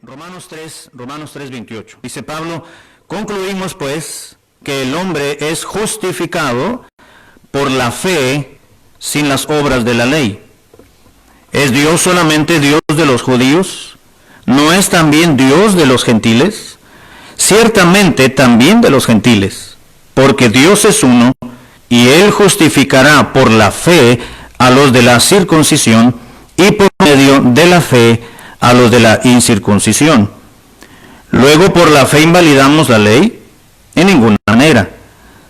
Romanos 3:28. Dice Pablo, concluimos pues que el hombre es justificado por la fe sin las obras de la ley. ¿Es Dios solamente Dios de los judíos? ¿No es también Dios de los gentiles? Ciertamente también de los gentiles, porque Dios es uno, y Él justificará por la fe a los de la circuncisión, y por medio de la fe a los de la incircuncisión. Luego, ¿por la fe invalidamos la ley? En ninguna manera,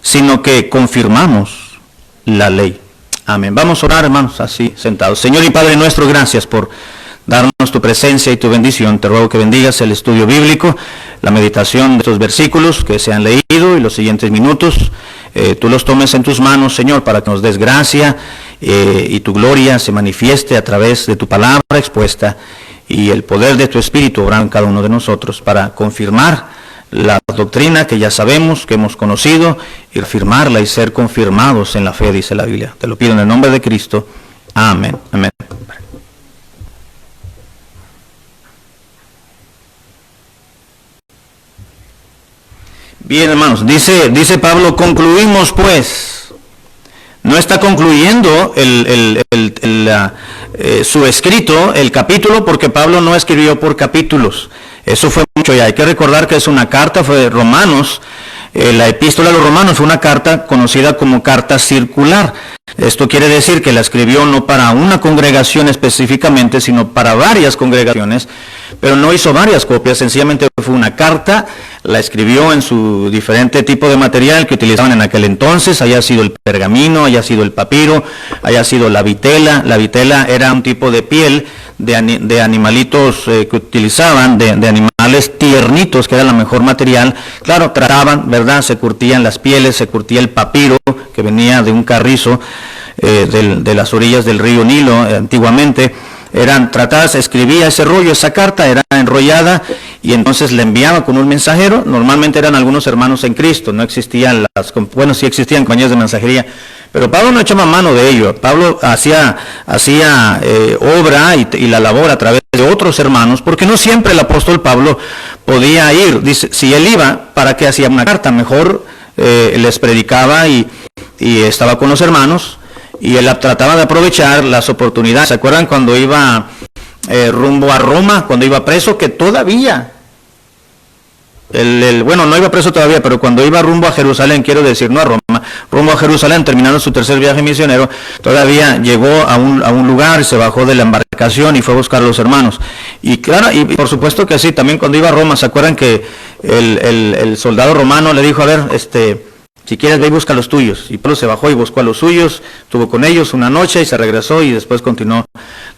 sino que confirmamos la ley. Amén. Vamos a orar, hermanos, así sentados. Señor y Padre nuestro, gracias por darnos tu presencia y tu bendición. Te ruego que bendigas el estudio bíblico, la meditación de estos versículos que se han leído y los siguientes minutos. Tú los tomes en tus manos, Señor, para que nos des gracia y tu gloria se manifieste a través de tu palabra expuesta y el poder de tu Espíritu obrar en cada uno de nosotros para confirmar la doctrina que ya sabemos, que hemos conocido, y afirmarla y ser confirmados en la fe, dice la Biblia. Te lo pido en el nombre de Cristo. Amén. Amén. Bien, hermanos, dice Pablo, concluimos pues. No está concluyendo su escrito, el capítulo, porque Pablo no escribió por capítulos. Eso fue mucho ya. Hay que recordar que es una carta, fue de Romanos. La epístola a los romanos fue una carta conocida como carta circular. Esto quiere decir que la escribió no para una congregación específicamente, sino para varias congregaciones, pero no hizo varias copias, sencillamente fue una carta, la escribió en su diferente tipo de material que utilizaban en aquel entonces, haya sido el pergamino, haya sido el papiro, haya sido la vitela. La vitela era un tipo de piel de animalitos que utilizaban, de animales tiernitos, que era el mejor material. Claro, trataban, ¿verdad? Se curtían las pieles, se curtía el papiro, que venía de un carrizo de las orillas del río Nilo, antiguamente. Eran tratadas, escribía ese rollo, esa carta era enrollada y entonces le enviaba con un mensajero. Normalmente eran algunos hermanos en Cristo, no existían sí existían compañías de mensajería, pero Pablo no echaba mano de ello. Pablo hacía obra y la labor a través de otros hermanos, porque no siempre el apóstol Pablo podía ir. Dice, si él iba, ¿para qué hacía una carta? Mejor les predicaba y estaba con los hermanos. Y él trataba de aprovechar las oportunidades. ¿Se acuerdan cuando iba rumbo a Roma, cuando iba preso? Que todavía, bueno, no iba preso todavía, pero cuando iba rumbo a Jerusalén, quiero decir, no a Roma, rumbo a Jerusalén, terminando su tercer viaje misionero, todavía llegó a un lugar, se bajó de la embarcación y fue a buscar a los hermanos. Y claro, y por supuesto que sí, también cuando iba a Roma, ¿se acuerdan que el soldado romano le dijo, a ver, si quieres, ve y busca a los tuyos? Y Pablo se bajó y buscó a los suyos, estuvo con ellos una noche y se regresó y después continuó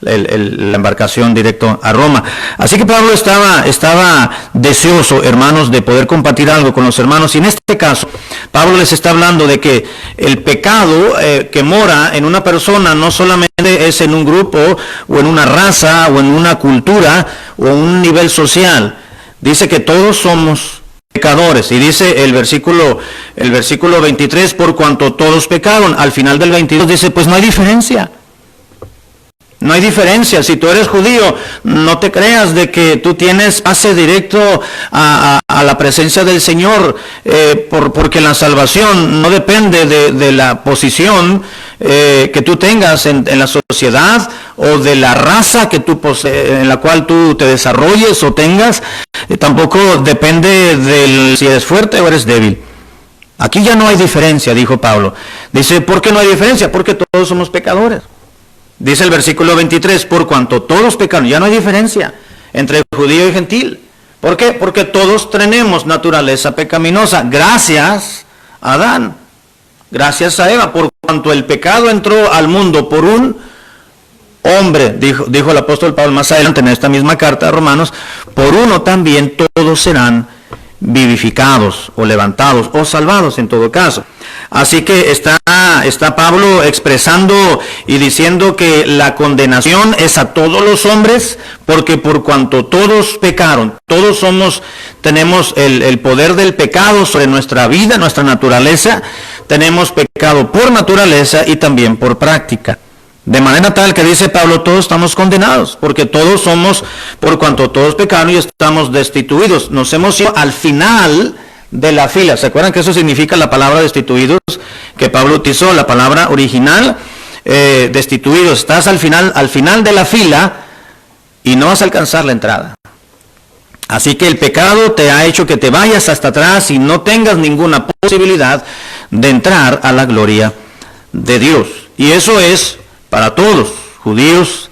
la embarcación directo a Roma. Así que Pablo estaba deseoso, hermanos, de poder compartir algo con los hermanos. Y en este caso, Pablo les está hablando de que el pecado que mora en una persona no solamente es en un grupo o en una raza o en una cultura o en un nivel social. Dice que todos somos pecadores, y dice el versículo 23, por cuanto todos pecaron. Al final del 22 dice, pues no hay diferencia. No hay diferencia. Si tú eres judío, no te creas de que tú tienes pase directo a la presencia del Señor, porque la salvación no depende de la posición que tú tengas en la sociedad o de la raza que tú en la cual tú te desarrolles o tengas. Tampoco depende de si eres fuerte o eres débil. Aquí ya no hay diferencia, dijo Pablo. Dice, ¿por qué no hay diferencia? Porque todos somos pecadores. Dice el versículo 23, por cuanto todos pecaron, ya no hay diferencia entre judío y gentil. ¿Por qué? Porque todos tenemos naturaleza pecaminosa. Gracias a Adán, gracias a Eva, por cuanto el pecado entró al mundo por un hombre, dijo el apóstol Pablo más adelante en esta misma carta a Romanos, por uno también todos serán vivificados o levantados o salvados en todo caso. Así que está Pablo expresando y diciendo que la condenación es a todos los hombres, porque por cuanto todos pecaron, todos tenemos el poder del pecado sobre nuestra vida, nuestra naturaleza. Tenemos pecado por naturaleza y también por práctica. De manera tal que dice Pablo, todos estamos condenados, porque todos somos, por cuanto todos pecaron y estamos destituidos. Nos hemos ido al final de la fila. ¿Se acuerdan que eso significa la palabra destituidos? Que Pablo utilizó, la palabra original, destituidos. Estás al final de la fila y no vas a alcanzar la entrada. Así que el pecado te ha hecho que te vayas hasta atrás y no tengas ninguna posibilidad de entrar a la gloria de Dios. Y eso es para todos, judíos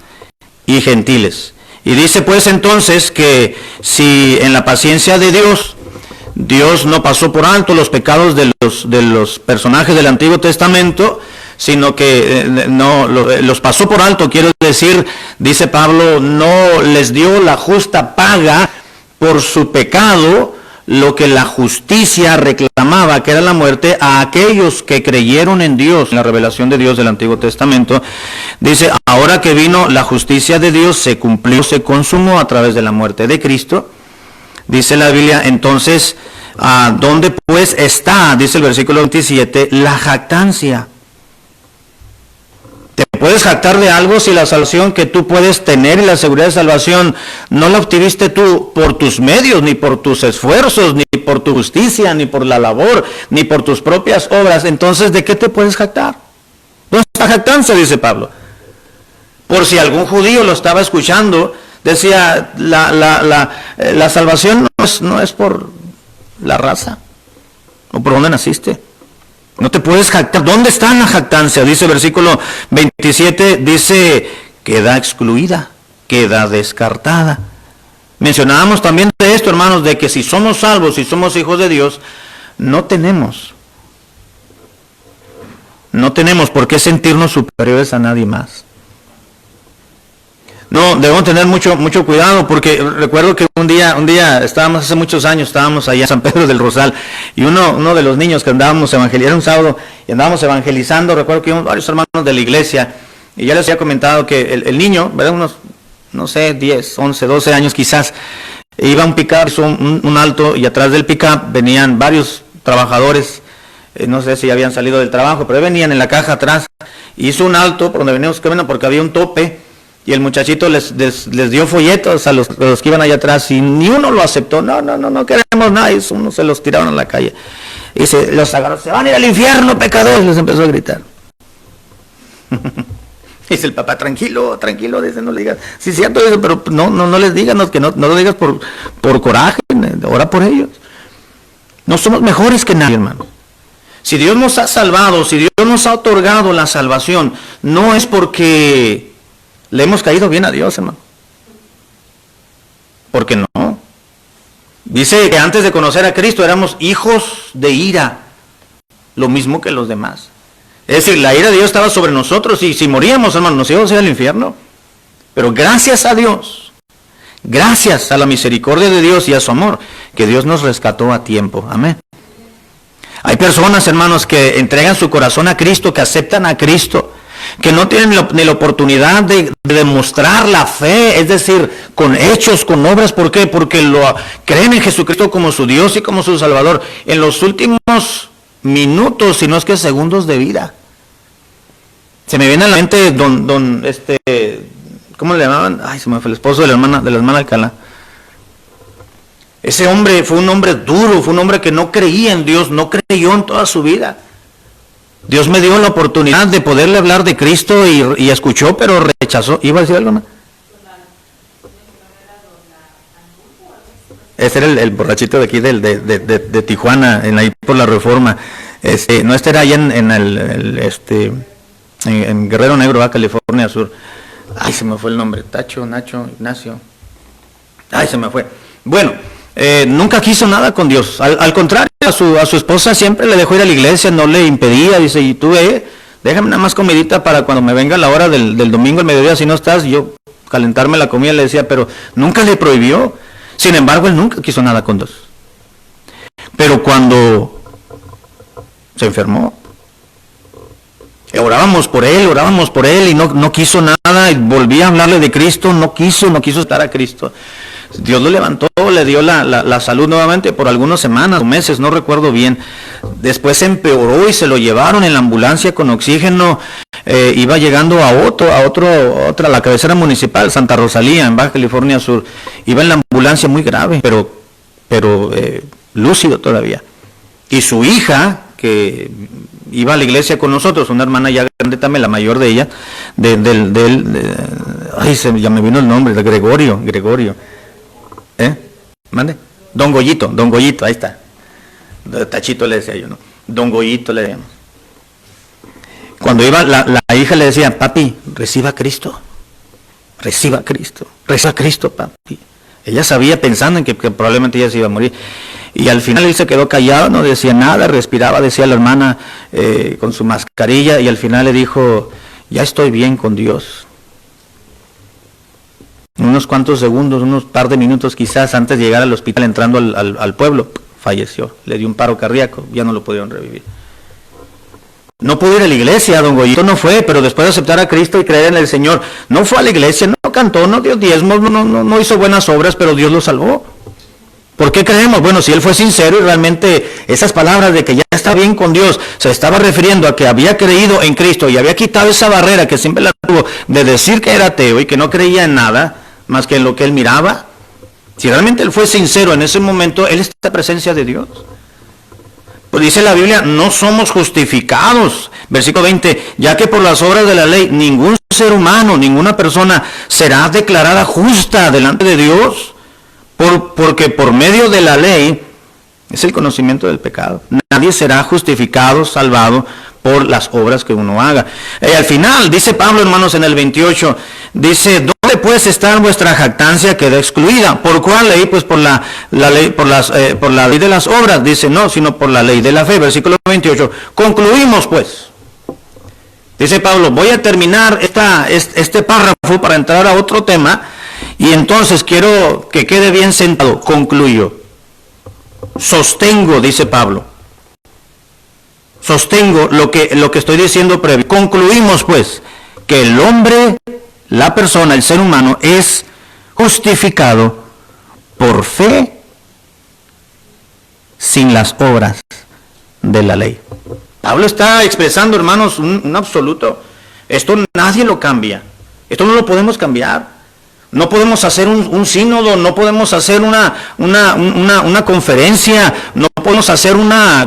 y gentiles. Y dice pues entonces que si en la paciencia de Dios, Dios no pasó por alto los pecados de los personajes del Antiguo Testamento, sino que los pasó por alto, quiero decir, dice Pablo, no les dio la justa paga por su pecado, lo que la justicia reclamaba, que era la muerte, a aquellos que creyeron en Dios, en la revelación de Dios del Antiguo Testamento. Dice, ahora que vino la justicia de Dios, se cumplió, se consumó a través de la muerte de Cristo. Dice la Biblia, entonces, ¿dónde pues está, dice el versículo 27, la jactancia? ¿Te puedes jactar de algo si la salvación que tú puedes tener y la seguridad de salvación no la obtuviste tú por tus medios, ni por tus esfuerzos, ni por tu justicia, ni por la labor, ni por tus propias obras? Entonces, ¿de qué te puedes jactar? ¿Dónde está la jactancia? Dice Pablo. Por si algún judío lo estaba escuchando, decía, la salvación no es por la raza, o por dónde naciste. No te puedes jactar. ¿Dónde está la jactancia? Dice el versículo 27, dice, queda excluida, queda descartada. Mencionábamos también de esto, hermanos, de que si somos salvos, si somos hijos de Dios, no tenemos por qué sentirnos superiores a nadie más. No, debemos tener mucho cuidado, porque recuerdo que un día hace muchos años, estábamos allá en San Pedro del Rosal, y uno de los niños que andábamos evangelizando, era un sábado, y andábamos evangelizando, recuerdo que íbamos varios hermanos de la iglesia, y ya les había comentado que el niño, ¿verdad? Unos, no sé, 10, 11, 12 años quizás, iba un pick-up, hizo un alto, y atrás del pick-up venían varios trabajadores, no sé si habían salido del trabajo, pero venían en la caja atrás, y hizo un alto por donde veníamos caminando, porque había un tope, y el muchachito les dio folletos a los que iban allá atrás, y ni uno lo aceptó. No queremos nada, y uno se los tiraron a la calle. Y los agarró, se van a ir al infierno, pecadores, les empezó a gritar. Dice el papá, tranquilo, dice, no le digas. Sí, cierto, dice, pero no les digas, que no lo digas por coraje, ora por ellos. No somos mejores que nadie, hermano. Si Dios nos ha salvado, si Dios nos ha otorgado la salvación, no es porque le hemos caído bien a Dios, hermano. Porque no. Dice que antes de conocer a Cristo éramos hijos de ira, lo mismo que los demás. Es decir, la ira de Dios estaba sobre nosotros, y si moríamos, hermano, nos íbamos a ir al infierno. Pero gracias a Dios, gracias a la misericordia de Dios y a su amor, que Dios nos rescató a tiempo. Amén. Hay personas, hermanos, que entregan su corazón a Cristo, que aceptan a Cristo, que no tienen ni la oportunidad de demostrar la fe, es decir, con hechos, con obras. ¿Por qué? Porque creen en Jesucristo como su Dios y como su Salvador en los últimos minutos, si no es que segundos de vida. Se me viene a la mente ¿cómo le llamaban? Ay, se me fue el esposo de la hermana Alcalá. Ese hombre fue un hombre duro, fue un hombre que no creía en Dios, no creyó en toda su vida. Dios me dio la oportunidad de poderle hablar de Cristo y escuchó, pero rechazó. ¿Iba a decir algo más? Ese era el borrachito de aquí de Tijuana, ahí por la Reforma. No, era allá en Guerrero Negro, California Sur. Ay, se me fue el nombre. Tacho, Nacho, Ignacio. Ay, se me fue. Bueno, nunca quiso nada con Dios. Al contrario, a su esposa siempre le dejó ir a la iglesia, no le impedía. Dice, y tú, déjame nada más comidita para cuando me venga la hora del domingo, el mediodía, si no estás, yo calentarme la comida, le decía, pero nunca le prohibió. Sin embargo, él nunca quiso nada con Dios. Pero cuando se enfermó, orábamos por él y no quiso nada, y volví a hablarle de Cristo, no quiso estar a Cristo. Dios lo levantó, le dio la salud nuevamente por algunas semanas o meses, no recuerdo bien. Después se empeoró y se lo llevaron en la ambulancia con oxígeno. iba llegando a otra, la cabecera municipal, Santa Rosalía, en Baja California Sur. Iba en la ambulancia muy grave, pero lúcido todavía. Y su hija, que iba a la iglesia con nosotros, una hermana ya grande también, la mayor de ella, ya me vino el nombre, de Gregorio. ¿Mande? Don Goyito, ahí está. Tachito le decía yo, ¿no? Don Goyito le decíamos. Cuando iba, la hija le decía, papi, reciba a Cristo, papi. Ella sabía, pensando en que probablemente ella se iba a morir. Y al final él se quedó callado, no decía nada, respiraba, decía la hermana con su mascarilla, y al final le dijo, ya estoy bien con Dios. Unos cuantos segundos, unos par de minutos quizás antes de llegar al hospital, entrando al pueblo, falleció. Le dio un paro cardíaco, ya no lo pudieron revivir. No pudo ir a la iglesia, don Goyito no fue, pero después de aceptar a Cristo y creer en el Señor, no fue a la iglesia, no cantó, no dio diezmos, no hizo buenas obras, pero Dios lo salvó. ¿Por qué creemos? Bueno, si él fue sincero y realmente esas palabras de que ya está bien con Dios, se estaba refiriendo a que había creído en Cristo y había quitado esa barrera que siempre la tuvo de decir que era ateo y que no creía en nada más que en lo que él miraba. Si realmente él fue sincero en ese momento, él está en la presencia de Dios. Pues dice la Biblia, no somos justificados. Versículo 20, ya que por las obras de la ley ningún ser humano, ninguna persona será declarada justa delante de Dios, porque por medio de la ley es el conocimiento del pecado. Nadie será justificado, salvado por las obras que uno haga. Al final, dice Pablo, hermanos, en el 28, dice, ¿dónde pues está vuestra jactancia? Queda excluida. ¿Por cuál ley? Pues por la ley, por la ley de las obras. Dice, no, sino por la ley de la fe. Versículo 28. Concluimos pues. Dice Pablo, voy a terminar este párrafo para entrar a otro tema, y entonces quiero que quede bien sentado. Concluyo. Sostengo, dice Pablo. Sostengo lo que estoy diciendo previo. Concluimos pues que el hombre, la persona, el ser humano es justificado por fe sin las obras de la ley. Pablo está expresando, hermanos, un absoluto. Esto nadie lo cambia. Esto no lo podemos cambiar. No podemos hacer un sínodo, no podemos hacer una conferencia, no podemos hacer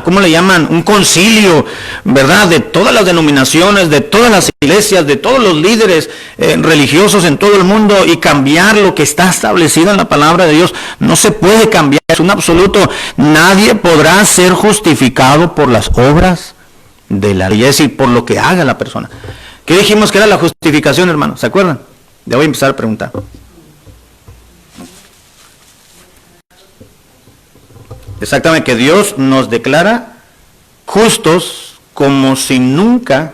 ¿cómo le llaman? Un concilio, ¿verdad? De todas las denominaciones, de todas las iglesias, de todos los líderes religiosos en todo el mundo y cambiar lo que está establecido en la palabra de Dios. No se puede cambiar, es un absoluto. Nadie podrá ser justificado por las obras de la ley, es decir, por lo que haga la persona. ¿Qué dijimos que era la justificación, hermano? ¿Se acuerdan? Ya voy a empezar a preguntar. Exactamente, que Dios nos declara justos como si nunca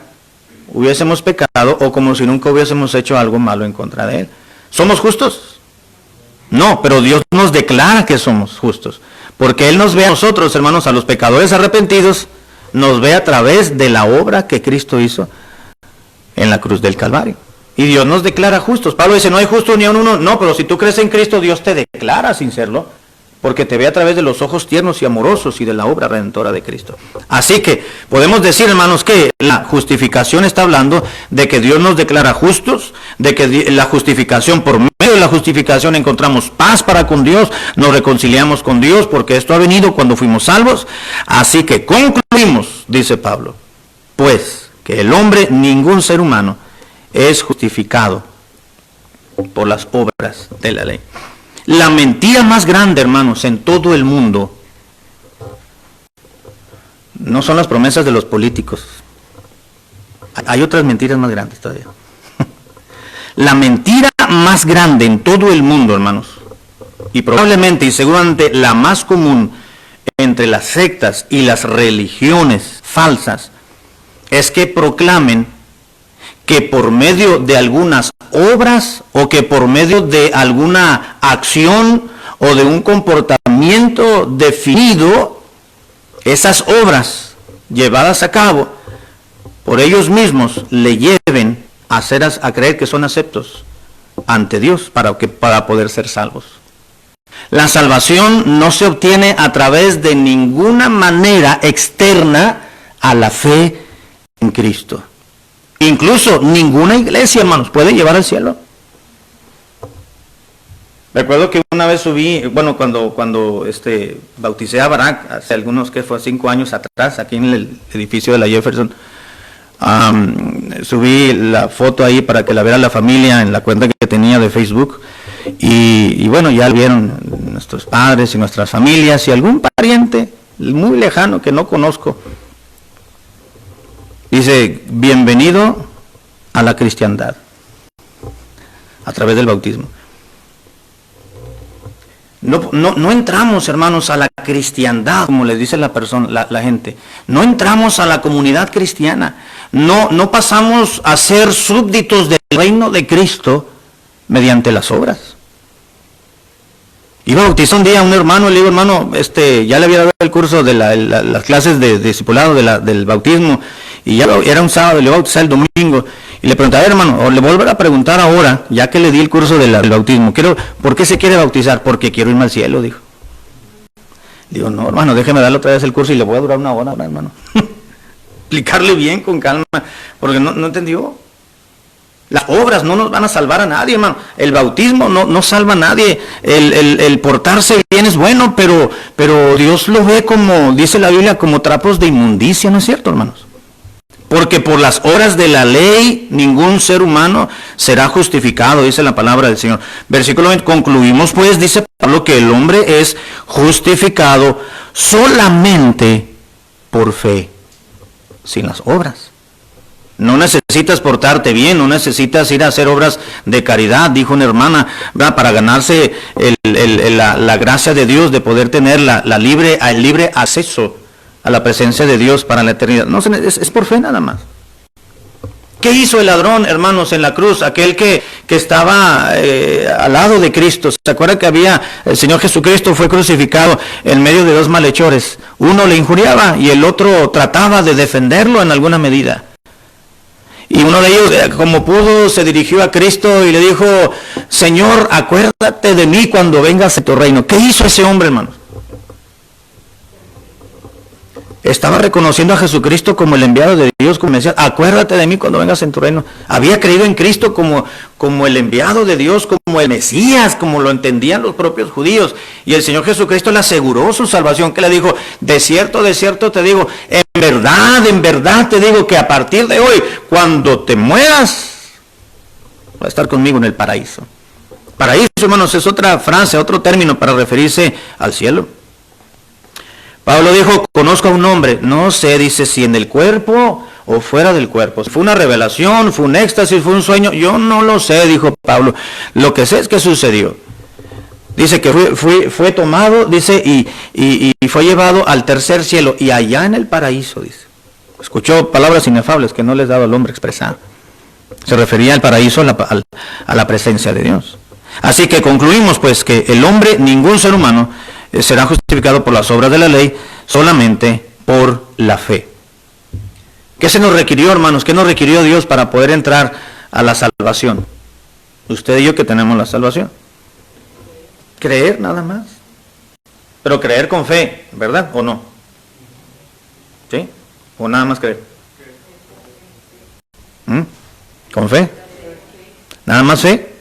hubiésemos pecado o como si nunca hubiésemos hecho algo malo en contra de Él. ¿Somos justos? No, pero Dios nos declara que somos justos. Porque Él nos ve a nosotros, hermanos, a los pecadores arrepentidos, nos ve a través de la obra que Cristo hizo en la cruz del Calvario. Y Dios nos declara justos. Pablo dice, no hay justo ni a uno. No, pero si tú crees en Cristo, Dios te declara sin serlo, porque te ve a través de los ojos tiernos y amorosos y de la obra redentora de Cristo. Así que podemos decir, hermanos, que la justificación está hablando de que Dios nos declara justos, de que la justificación, por medio de la justificación encontramos paz para con Dios, nos reconciliamos con Dios, porque esto ha venido cuando fuimos salvos. Así que concluimos, dice Pablo, pues que el hombre, ningún ser humano, es justificado por las obras de la ley. La mentira más grande, hermanos, en todo el mundo no son las promesas de los políticos. Hay otras mentiras más grandes todavía. La mentira más grande en todo el mundo, hermanos, y probablemente y seguramente la más común entre las sectas y las religiones falsas, es que proclamen que por medio de algunas obras o que por medio de alguna acción o de un comportamiento definido, esas obras llevadas a cabo por ellos mismos le lleven a creer que son aceptos ante Dios para poder ser salvos. La salvación no se obtiene a través de ninguna manera externa a la fe en Cristo. Incluso ninguna iglesia, hermanos, puede llevar al cielo. Recuerdo que una vez subí, bueno, cuando bauticé a Barack, hace algunos, que fue 5 años atrás, aquí en el edificio de la Jefferson, subí la foto ahí para que la viera la familia en la cuenta que tenía de Facebook, y bueno, ya lo vieron nuestros padres y nuestras familias, y algún pariente muy lejano que no conozco. Dice, bienvenido a la cristiandad, a través del bautismo. No entramos, hermanos, a la cristiandad, como les dice la gente. No entramos a la comunidad cristiana. No pasamos a ser súbditos del reino de Cristo mediante las obras. Iba a bautizar un día a un hermano, le digo, hermano, ya le había dado el curso de las clases de discipulado del bautismo, y ya era un sábado, le iba a bautizar el domingo, y le preguntaba, hermano, o le volveré a preguntar ahora, ya que le di el curso del bautismo, ¿por qué se quiere bautizar? Porque quiero irme al cielo, dijo. Digo, no, hermano, déjeme darle otra vez el curso y le voy a durar 1 hora, hermano. Explicarle bien, con calma, porque no entendió. Las obras no nos van a salvar a nadie, hermano. El bautismo no salva a nadie. El portarse bien es bueno, pero Dios lo ve, como dice la Biblia, como trapos de inmundicia, ¿no es cierto, hermanos? Porque por las obras de la ley ningún ser humano será justificado, dice la palabra del Señor. Versículo 20, concluimos pues, dice Pablo, que el hombre es justificado solamente por fe, sin las obras. No necesitas portarte bien, no necesitas ir a hacer obras de caridad, dijo una hermana, ¿verdad?, para ganarse la gracia de Dios, de poder tener el libre acceso a la presencia de Dios para la eternidad. No, es por fe nada más. ¿Qué hizo el ladrón, hermanos, en la cruz? Aquel que estaba al lado de Cristo. ¿Se acuerda que el Señor Jesucristo fue crucificado en medio de 2 malhechores? Uno le injuriaba y el otro trataba de defenderlo en alguna medida. Y uno de ellos, como pudo, se dirigió a Cristo y le dijo, Señor, acuérdate de mí cuando vengas a tu reino. ¿Qué hizo ese hombre, hermanos? Estaba reconociendo a Jesucristo como el enviado de Dios, como decía, acuérdate de mí cuando vengas en tu reino. Había creído en Cristo como el enviado de Dios, como el Mesías, como lo entendían los propios judíos. Y el Señor Jesucristo le aseguró su salvación, que le dijo, de cierto te digo, en verdad te digo que a partir de hoy, cuando te mueras, vas a estar conmigo en el paraíso. Paraíso, hermanos, es otra frase, otro término para referirse al cielo. Pablo dijo, conozco a un hombre, no sé, dice, si en el cuerpo o fuera del cuerpo. Fue una revelación, fue un éxtasis, fue un sueño, yo no lo sé, dijo Pablo. Lo que sé es que sucedió. Dice que fue tomado, dice, y fue llevado al tercer cielo, y allá en el paraíso, dice. Escuchó palabras inefables que no les daba al hombre expresar. Se refería al paraíso, a la presencia de Dios. Así que concluimos, pues, que el hombre, ningún ser humano, será justificado por las obras de la ley, solamente por la fe. ¿Qué se nos requirió, hermanos? ¿Qué nos requirió Dios para poder entrar a la salvación? Usted y yo, que tenemos la salvación. Creer nada más. Pero creer con fe, ¿verdad? ¿O no? ¿Sí? ¿O nada más creer? ¿Con fe? ¿Nada más fe?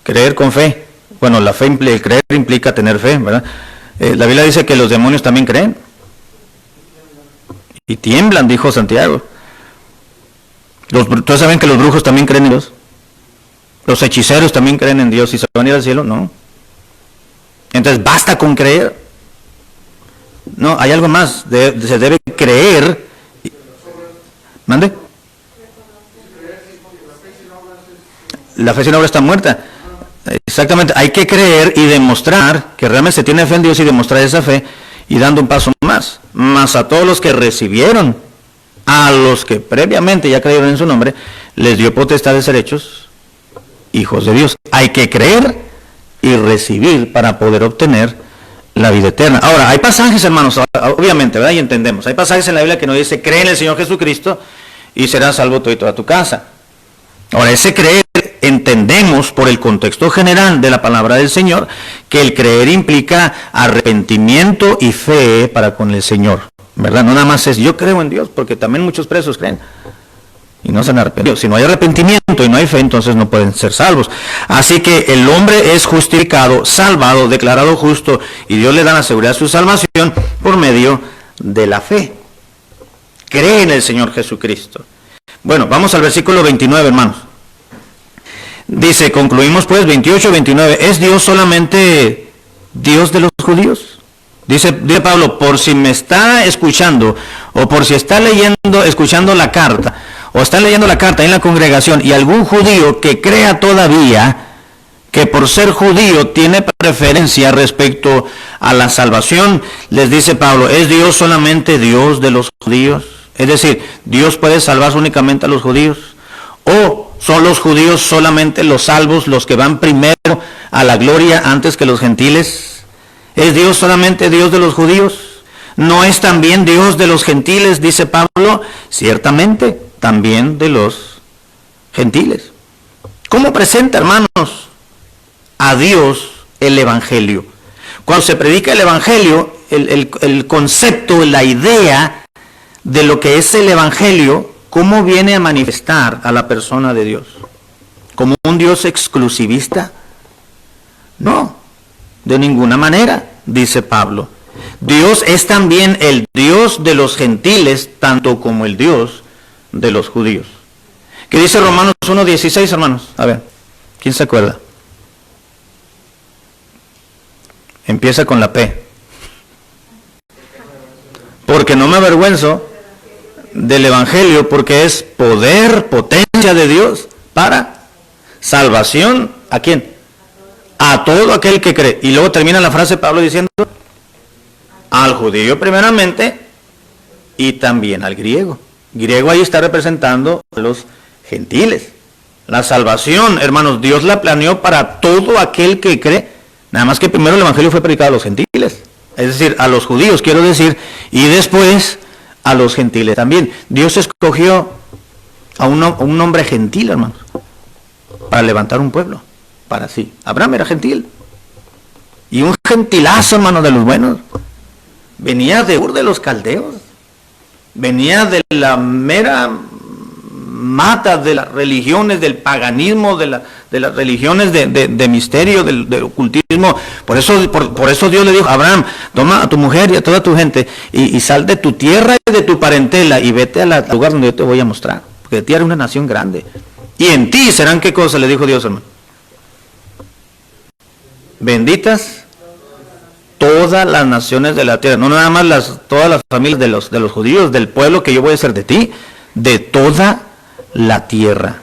Creer con fe. Bueno, la fe, creer implica tener fe, ¿verdad? La Biblia dice que los demonios también creen. Y tiemblan, dijo Santiago. ¿Todos saben que los brujos también creen en Dios? Los hechiceros también creen en Dios. ¿Y se van a ir al cielo? No. Entonces, ¿basta con creer? No, hay algo más. Se debe creer. ¿Mande? La fe sin obra está muerta. Exactamente, hay que creer y demostrar que realmente se tiene fe en Dios y demostrar esa fe y dando un paso más a todos los que recibieron, a los que previamente ya creyeron en su nombre, les dio potestad de ser hechos hijos de Dios. Hay que creer y recibir para poder obtener la vida eterna. Ahora, hay pasajes, hermanos, obviamente, ¿verdad? Y entendemos, hay pasajes en la Biblia que nos dice, cree en el Señor Jesucristo y serás salvo tú y toda tu casa. Ahora, ese creer, entendemos por el contexto general de la palabra del Señor, que el creer implica arrepentimiento y fe para con el Señor. ¿verdad? No nada más es yo creo en Dios, porque también muchos presos creen y no se han arrepentido. Si no hay arrepentimiento y no hay fe, entonces no pueden ser salvos. Así que el hombre es justificado, salvado, declarado justo, y Dios le da la seguridad de su salvación por medio de la fe. Cree en el Señor Jesucristo. Bueno, vamos al versículo 29, hermanos. Dice, concluimos pues, 28, 29, ¿es Dios solamente Dios de los judíos? Dice Pablo, por si me está escuchando, o por si está escuchando la carta, o está leyendo la carta en la congregación, y algún judío que crea todavía que por ser judío tiene preferencia respecto a la salvación, les dice Pablo, ¿es Dios solamente Dios de los judíos? Es decir, ¿Dios puede salvar únicamente a los judíos? ¿O son los judíos solamente los salvos, los que van primero a la gloria antes que los gentiles? ¿Es Dios solamente Dios de los judíos? ¿No es también Dios de los gentiles? Dice Pablo, ciertamente, también de los gentiles. ¿Cómo presenta, hermanos, a Dios el Evangelio? Cuando se predica el Evangelio, el concepto, la idea de lo que es el Evangelio, ¿cómo viene a manifestar a la persona de Dios? ¿Como un Dios exclusivista? No, de ninguna manera, dice Pablo. Dios es también el Dios de los gentiles, tanto como el Dios de los judíos. ¿Qué dice Romanos 1:16, hermanos? A ver, ¿quién se acuerda? Empieza con la P. Porque no me avergüenzo del Evangelio, porque es poder, potencia de Dios para salvación. ¿A quién? A todo aquel que cree. Y luego termina la frase Pablo diciendo, al judío primeramente y también al griego. Griego ahí está representando a los gentiles. La salvación, hermanos, Dios la planeó para todo aquel que cree. Nada más que primero el Evangelio fue predicado a los gentiles. Es decir, a los judíos, quiero decir, y después a los gentiles también. Dios escogió a un hombre gentil, hermanos, para levantar un pueblo, para sí. Abraham era gentil. Y un gentilazo, hermanos, de los buenos. Venía de Ur de los Caldeos. Venía de la mera mata de las religiones, del paganismo, de las religiones de misterio, del ocultismo. Por eso Dios le dijo, Abraham, toma a tu mujer y a toda tu gente y sal de tu tierra y de tu parentela y vete al lugar donde yo te voy a mostrar. Porque de ti haré una nación grande. Y en ti serán, ¿qué cosa? Le dijo Dios, hermano. Benditas todas las naciones de la tierra. No nada más todas las familias de los judíos, del pueblo que yo voy a hacer de ti, de toda la tierra.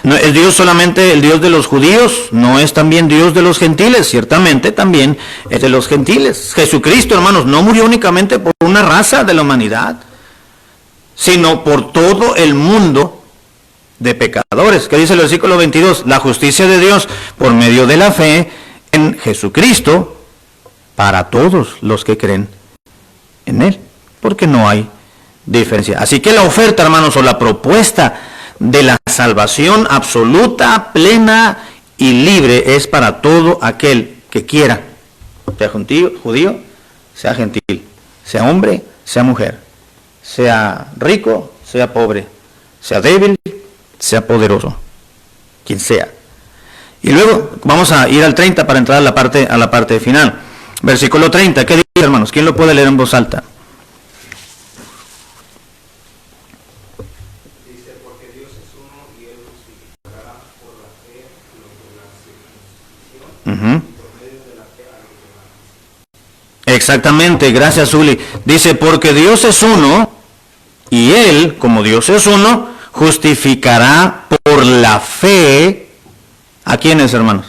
¿No es Dios solamente el Dios de los judíos? ¿No es también Dios de los gentiles? Ciertamente también es de los gentiles. Jesucristo, hermanos, no murió únicamente por una raza de la humanidad, sino por todo el mundo de pecadores. ¿Qué dice el versículo 22? La justicia de Dios por medio de la fe en Jesucristo para todos los que creen en Él, porque no hay diferencia. Así que la oferta, hermanos, o la propuesta de la salvación absoluta, plena y libre es para todo aquel que quiera, sea judío, sea gentil, sea hombre, sea mujer, sea rico, sea pobre, sea débil, sea poderoso, quien sea. Y luego vamos a ir al 30 para entrar a la parte final. Versículo 30, ¿qué dice, hermanos? ¿Quién lo puede leer en voz alta? Dice, porque Dios es uno y Él justificará por la fe a los de la circuncisión y por medio de la fe a los demás. Exactamente, gracias, Uli. Dice, porque Dios es uno y Él, como Dios es uno, justificará por la fe. ¿A quiénes, hermanos?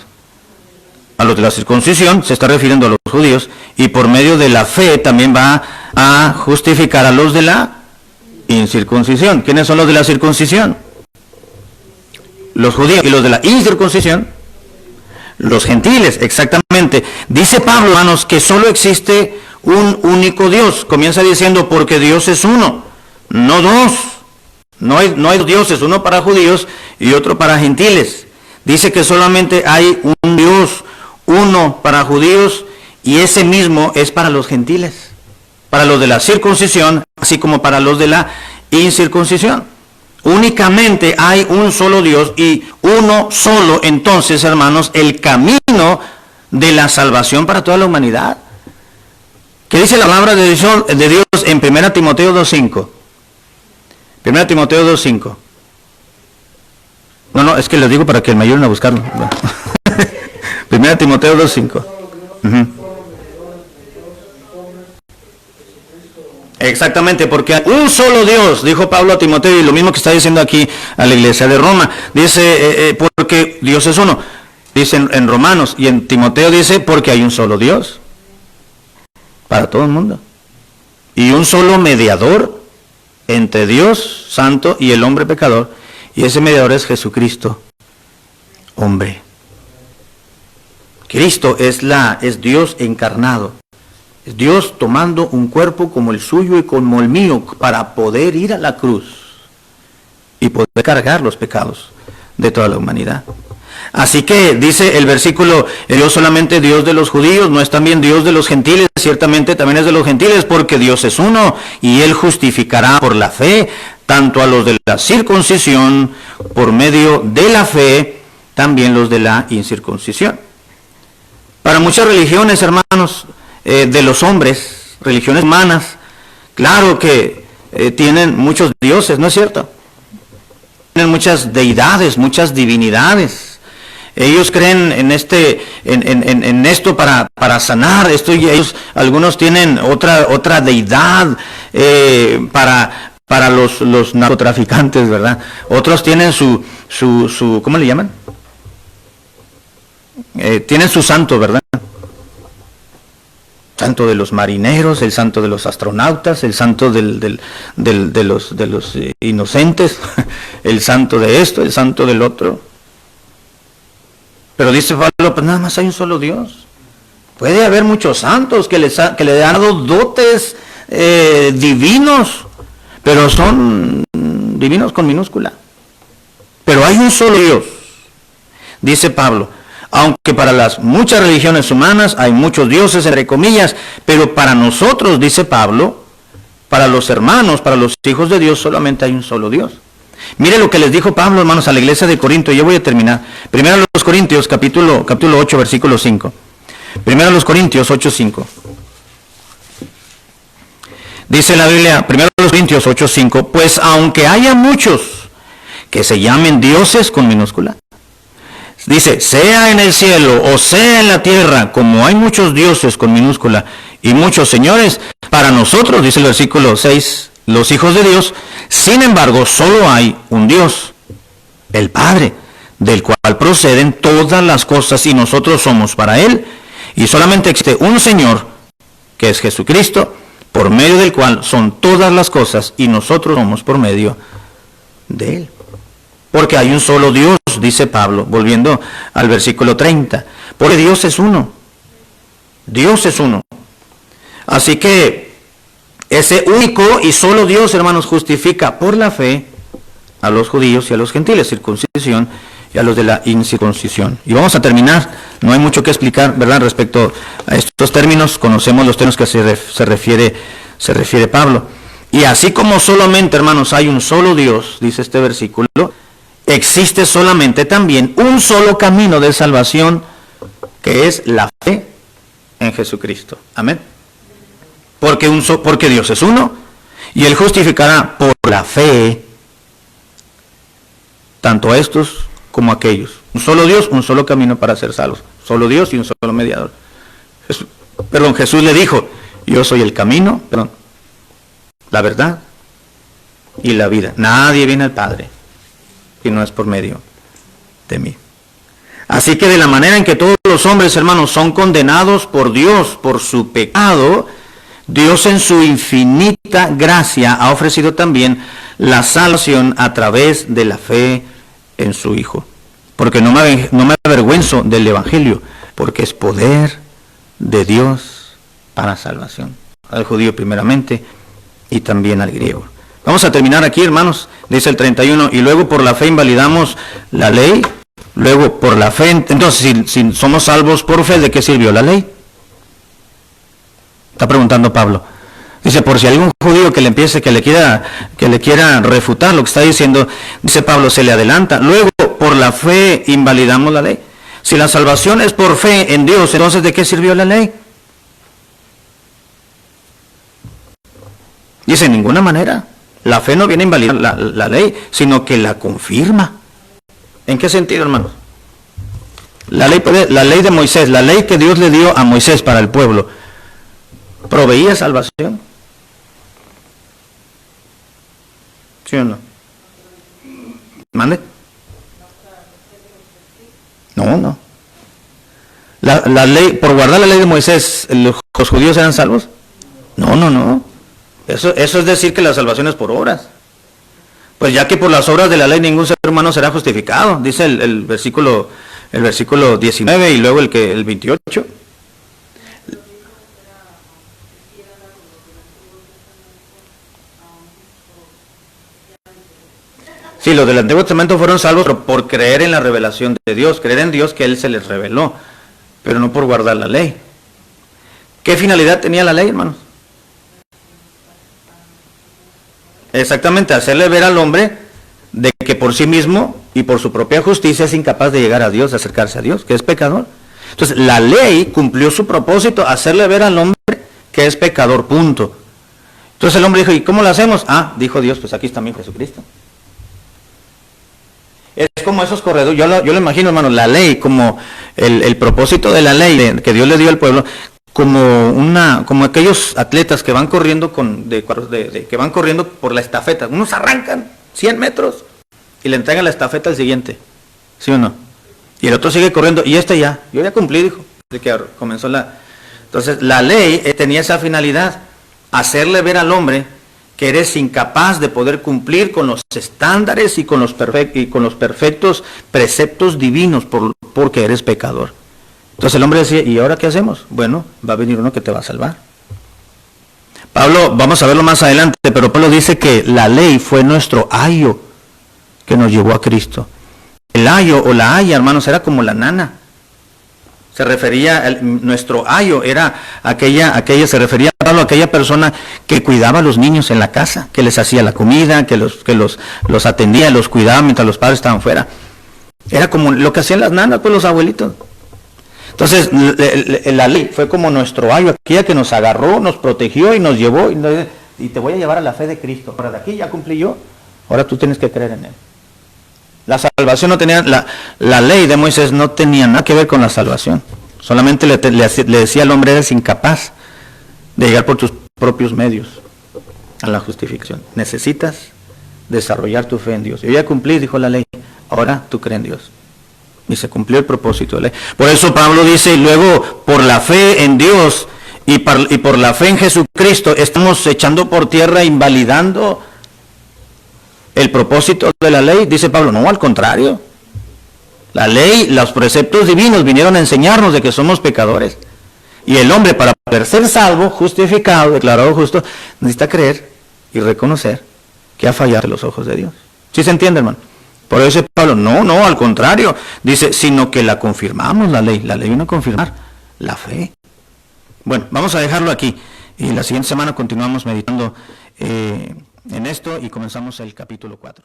A los de la circuncisión, se está refiriendo a los judíos, y por medio de la fe también va a justificar a los de la incircuncisión. ¿Quiénes son los de la circuncisión? Los judíos. Y los de la incircuncisión, los gentiles, exactamente. Dice Pablo, hermanos, que solo existe un único Dios. Comienza diciendo, porque Dios es uno, no dos. No hay dos dioses, uno para judíos y otro para gentiles. Dice que solamente hay un Dios, uno para judíos, y ese mismo es para los gentiles. para los de la circuncisión, así como para los de la incircuncisión. Únicamente hay un solo Dios y uno solo, entonces, hermanos, el camino de la salvación para toda la humanidad. ¿Qué dice la palabra de Dios en 1 Timoteo 2.5? 1 Timoteo 2.5. No, es que les digo para que me ayuden a buscarlo. 1 Timoteo 2.5. Exactamente, porque un solo Dios, dijo Pablo a Timoteo, y lo mismo que está diciendo aquí a la iglesia de Roma, dice, porque Dios es uno, dice en Romanos, y en Timoteo dice, porque hay un solo Dios, para todo el mundo, y un solo mediador entre Dios santo y el hombre pecador, y ese mediador es Jesucristo, hombre. Cristo es Dios encarnado. Es Dios tomando un cuerpo como el suyo y como el mío para poder ir a la cruz y poder cargar los pecados de toda la humanidad. Así que dice el versículo, Dios solamente Dios de los judíos, no es también Dios de los gentiles, ciertamente también es de los gentiles, porque Dios es uno y Él justificará por la fe tanto a los de la circuncisión por medio de la fe, también los de la incircuncisión. Para muchas religiones, hermanos, de los hombres, religiones humanas, claro que tienen muchos dioses, ¿no es cierto? Tienen muchas deidades, muchas divinidades. Ellos creen en esto para sanar esto, y algunos tienen otra deidad para los narcotraficantes, ¿verdad? Otros tienen su ¿cómo le llaman? Tienen su santo, ¿verdad? Santo de los marineros, el santo de los astronautas, el santo de los inocentes, el santo de esto, el santo del otro. Pero dice Pablo, pues nada más hay un solo Dios. Puede haber muchos santos que le han dado dotes divinos, pero son divinos con minúscula. Pero hay un solo Dios, dice Pablo. Aunque para las muchas religiones humanas hay muchos dioses, entre comillas, pero para nosotros, dice Pablo, para los hermanos, para los hijos de Dios, solamente hay un solo Dios. Mire lo que les dijo Pablo, hermanos, a la iglesia de Corinto. Yo voy a terminar. Primero a los Corintios, capítulo 8, versículo 5. Primero a los Corintios 8, 5. Dice la Biblia, primero a los Corintios 8, 5, pues aunque haya muchos que se llamen dioses con minúscula, dice, sea en el cielo o sea en la tierra, como hay muchos dioses con minúscula y muchos señores, para nosotros, dice el versículo 6, los hijos de Dios, sin embargo, solo hay un Dios, el Padre, del cual proceden todas las cosas y nosotros somos para Él, y solamente existe un Señor, que es Jesucristo, por medio del cual son todas las cosas y nosotros somos por medio de Él. Porque hay un solo Dios, dice Pablo, volviendo al versículo 30. Porque Dios es uno. Dios es uno. Así que ese único y solo Dios, hermanos, justifica por la fe a los judíos y a los gentiles, circuncisión y a los de la incircuncisión. Y vamos a terminar. No hay mucho que explicar, ¿verdad?, respecto a estos términos. Conocemos los términos que se refiere Pablo. Y así como solamente, hermanos, hay un solo Dios, dice este versículo, existe solamente también un solo camino de salvación, que es la fe en Jesucristo. Amén. Porque Dios es uno, y Él justificará por la fe tanto a estos como a aquellos. Un solo Dios, un solo camino para ser salvos. Solo Dios y un solo mediador. Jesús le dijo, yo soy el camino, la verdad y la vida. Nadie viene al Padre y no es por medio de mí. Así que de la manera en que todos los hombres, hermanos, son condenados por Dios por su pecado, Dios en su infinita gracia ha ofrecido también la salvación a través de la fe en su Hijo. Porque no me avergüenzo del Evangelio, porque es poder de Dios para salvación. Al judío primeramente y también al griego. Vamos a terminar aquí, hermanos, dice el 31, y luego por la fe invalidamos la ley, luego por la fe, entonces si somos salvos por fe, ¿de qué sirvió la ley? Está preguntando Pablo. Dice, por si hay algún judío que le quiera refutar lo que está diciendo, dice Pablo, se le adelanta. Luego, por la fe invalidamos la ley. Si la salvación es por fe en Dios, entonces ¿de qué sirvió la ley? Dice, en ninguna manera. La fe no viene a invalidar la ley, sino que la confirma. ¿En qué sentido, hermanos? La ley de Moisés, la ley que Dios le dio a Moisés para el pueblo, ¿proveía salvación? ¿Sí o no? ¿Mande? No. La ley, por guardar la ley de Moisés, ¿los judíos eran salvos? No. Eso es decir que la salvación es por obras. Pues ya que por las obras de la ley ningún ser humano será justificado, dice el versículo 19 y luego el 28. Sí, los del Antiguo Testamento fueron salvos por creer en la revelación de Dios, creer en Dios que Él se les reveló, pero no por guardar la ley. ¿Qué finalidad tenía la ley, hermanos? Exactamente, hacerle ver al hombre de que por sí mismo y por su propia justicia es incapaz de llegar a Dios, de acercarse a Dios, que es pecador. Entonces, la ley cumplió su propósito, hacerle ver al hombre que es pecador, punto. Entonces el hombre dijo, ¿y cómo lo hacemos? Dijo Dios, pues aquí está mi Jesucristo. Es como esos corredores, yo lo imagino, hermano, la ley, como el propósito de la ley que Dios le dio al pueblo, como aquellos atletas que van corriendo que van corriendo por la estafeta. Unos arrancan 100 metros y le entregan la estafeta al siguiente, ¿sí o no? Y el otro sigue corriendo, y yo ya cumplí, dijo, de que comenzó Entonces la ley tenía esa finalidad, hacerle ver al hombre que eres incapaz de poder cumplir con los estándares y con los perfectos preceptos divinos porque eres pecador. Entonces el hombre decía, ¿y ahora qué hacemos? Bueno, va a venir uno que te va a salvar. Pablo, vamos a verlo más adelante, pero Pablo dice que la ley fue nuestro ayo que nos llevó a Cristo. El ayo o la haya, hermanos, era como la nana. Se refería, nuestro ayo era se refería a Pablo a aquella persona que cuidaba a los niños en la casa, que les hacía la comida, que los atendía, los cuidaba mientras los padres estaban fuera. Era como lo que hacían las nanas, pues los abuelitos. Entonces, la ley fue como nuestro ayo, aquella que nos agarró, nos protegió y nos llevó, y te voy a llevar a la fe de Cristo. Ahora de aquí ya cumplí yo, ahora tú tienes que creer en Él. La salvación no tenía, la ley de Moisés no tenía nada que ver con la salvación. Solamente le decía al hombre, eres incapaz de llegar por tus propios medios a la justificación. Necesitas desarrollar tu fe en Dios. Yo ya cumplí, dijo la ley, ahora tú crees en Dios. Y se cumplió el propósito de la ley. Por eso Pablo dice, y luego por la fe en Dios y por la fe en Jesucristo, estamos echando por tierra, invalidando el propósito de la ley. Dice Pablo, no, al contrario. La ley, los preceptos divinos vinieron a enseñarnos de que somos pecadores. Y el hombre, para poder ser salvo, justificado, declarado justo, necesita creer y reconocer que ha fallado en los ojos de Dios. ¿Sí se entiende, hermano? Por eso dice Pablo, no, al contrario. Dice, sino que la confirmamos la ley. La ley vino a confirmar la fe. Bueno, vamos a dejarlo aquí. Y la siguiente semana continuamos meditando en esto y comenzamos el capítulo 4.